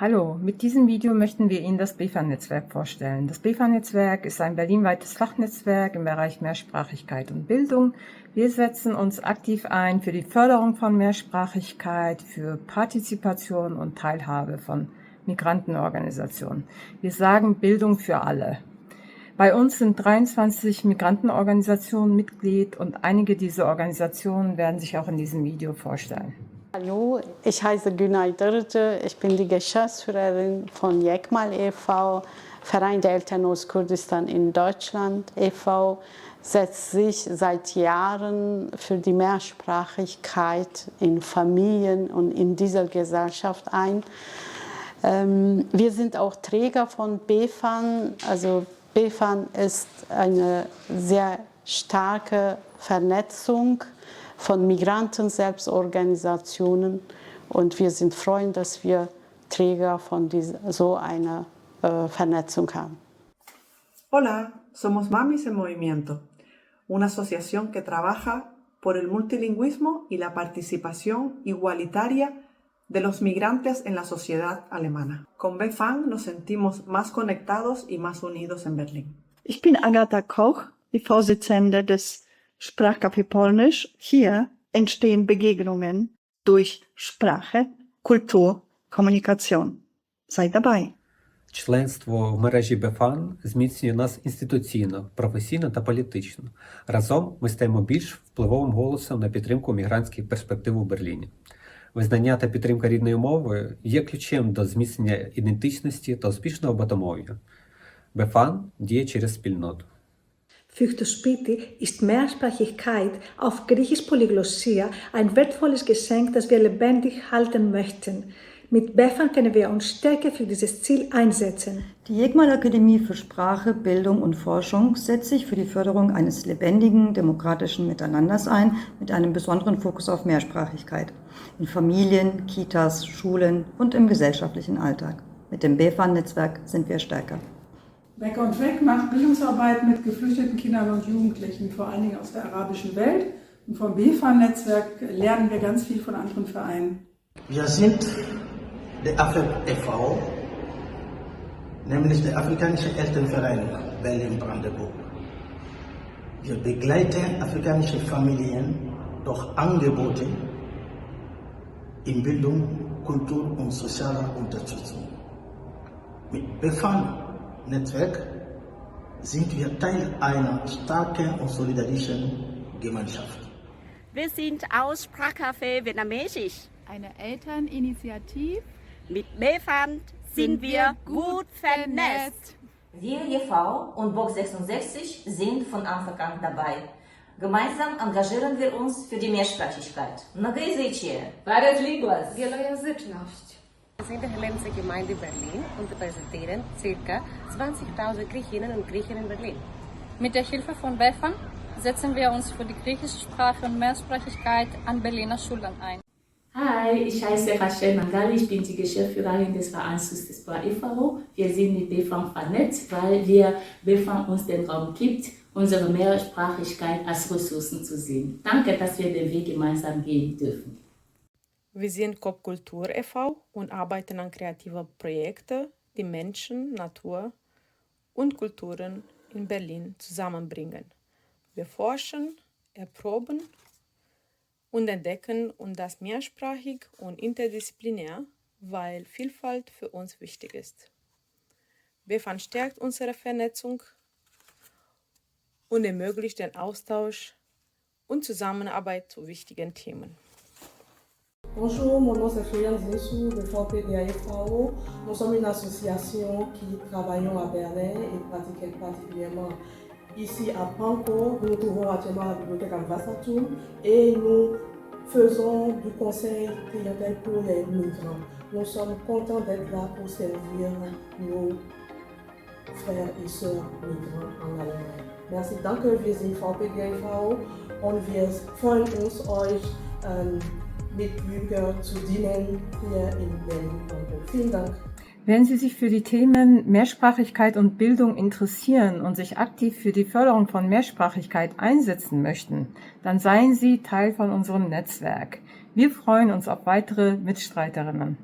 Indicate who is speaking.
Speaker 1: Hallo, mit diesem Video möchten wir Ihnen das BEFA-Netzwerk vorstellen. Das BEFA-Netzwerk ist ein berlinweites Fachnetzwerk im Bereich Mehrsprachigkeit und Bildung. Wir setzen uns aktiv ein für die Förderung von Mehrsprachigkeit, für Partizipation und Teilhabe von Migrantenorganisationen. Wir sagen Bildung für alle. Bei uns sind 23 Migrantenorganisationen Mitglied und einige dieser Organisationen werden sich auch in diesem Video vorstellen.
Speaker 2: Hallo, ich heiße Günay Dırcı, ich bin die Geschäftsführerin von Yekmal e.V., Verein der Eltern aus Kurdistan in Deutschland e.V., setzt sich seit Jahren für die Mehrsprachigkeit in Familien und in dieser Gesellschaft ein. Wir sind auch Träger von BEFAN, also BEFAN ist eine sehr starke Vernetzung von Migranten-Selbstorganisationen und wir sind froh, dass wir Träger von so einer Vernetzung haben.
Speaker 3: Hola, somos Mamis en Movimiento, una asociación que trabaja por el multilingüismo y la participación igualitaria de los migrantes en la sociedad alemana. Con BEFAN nos sentimos más conectados y más unidos en Berlín.
Speaker 4: Ich bin Agatha Koch, die Vorsitzende des Sprachcafé Polnisch. Hier entstehen Begegnungen durch Sprache, Kultur, Kommunikation. Seid dabei!
Speaker 5: Членство в мережі BEFAN зміцнює нас інституційно, професійно та політично. Разом ми стаємо більш впливовим голосом на підтримку мігрантських перспектив у Берліні. Визнання та підтримка рідної мови є ключем до зміцнення ідентичності та успішного багатомов'я. BEFAN діє через спільноту.
Speaker 6: Für das Spiti ist Mehrsprachigkeit auf Griechisch Polyglossia ein wertvolles Geschenk, das wir lebendig halten möchten. Mit BEFAN können wir uns stärker für dieses Ziel einsetzen.
Speaker 7: Die Yekmal Akademie für Sprache, Bildung und Forschung setzt sich für die Förderung eines lebendigen, demokratischen Miteinanders ein, mit einem besonderen Fokus auf Mehrsprachigkeit. In Familien, Kitas, Schulen und im gesellschaftlichen Alltag. Mit dem BEFAN-Netzwerk sind wir stärker.
Speaker 8: Weg und Weg macht Bildungsarbeit mit geflüchteten Kindern und Jugendlichen, vor allen Dingen aus der arabischen Welt. Und vom BEFAN-Netzwerk lernen wir ganz viel von anderen Vereinen.
Speaker 9: Wir sind der AFEB e.V., nämlich der Afrikanische Elternverein Berlin-Brandenburg. Wir begleiten afrikanische Familien durch Angebote in Bildung, Kultur und sozialer Unterstützung. Mit BEFAN-Netzwerk sind wir Teil einer starken und solidarischen Gemeinschaft.
Speaker 10: Wir sind aus Sprachcafé Vietnamesisch.
Speaker 11: Eine Elterninitiative.
Speaker 10: Mit BEFAN sind wir gut vernetzt.
Speaker 12: Wir e.V. und Box 66 sind von Anfang an dabei. Gemeinsam engagieren wir uns für die Mehrsprachigkeit. Многоязычие. Varias línguas.
Speaker 13: Wielojęzyczność. Wir sind die Hellenische Gemeinde Berlin und repräsentieren ca. 20.000 Griechinnen und Griechen in Berlin.
Speaker 11: Mit der Hilfe von BEFAN setzen wir uns für die griechische Sprache und Mehrsprachigkeit an Berliner Schulen ein.
Speaker 14: Hi, ich heiße Rachel Mangali, ich bin die Geschäftsführerin des Vereins Sustispor e.V. Wir sind mit BEFAN vernetzt, weil BEFAN uns den Raum gibt, unsere Mehrsprachigkeit als Ressourcen zu sehen. Danke, dass wir den Weg gemeinsam gehen dürfen.
Speaker 15: Wir sind Kopkultur e.V. und arbeiten an kreativen Projekten, die Menschen, Natur und Kulturen in Berlin zusammenbringen. Wir forschen, erproben und entdecken und das mehrsprachig und interdisziplinär, weil Vielfalt für uns wichtig ist. BEFAN stärkt unsere Vernetzung und ermöglicht den Austausch und Zusammenarbeit zu wichtigen Themen.
Speaker 16: Bonjour, mon nom c'est Florian Zissou de FOPDA-FAO. Nous sommes une association qui travaillons à Berlin et pratiquons particulièrement ici à Pankow. Nous nous trouvons actuellement à la bibliothèque Ambassatum et nous faisons du conseil clientèle pour les migrants. Nous sommes contents d'être là pour servir nos frères et sœurs migrants en Allemagne. Merci, danke, wir sind VPDA-FAO und wir freuen uns, euch Mitbürger zu dienen hier in Berlin. Vielen Dank.
Speaker 1: Wenn Sie sich für die Themen Mehrsprachigkeit und Bildung interessieren und sich aktiv für die Förderung von Mehrsprachigkeit einsetzen möchten, dann seien Sie Teil von unserem Netzwerk. Wir freuen uns auf weitere Mitstreiterinnen.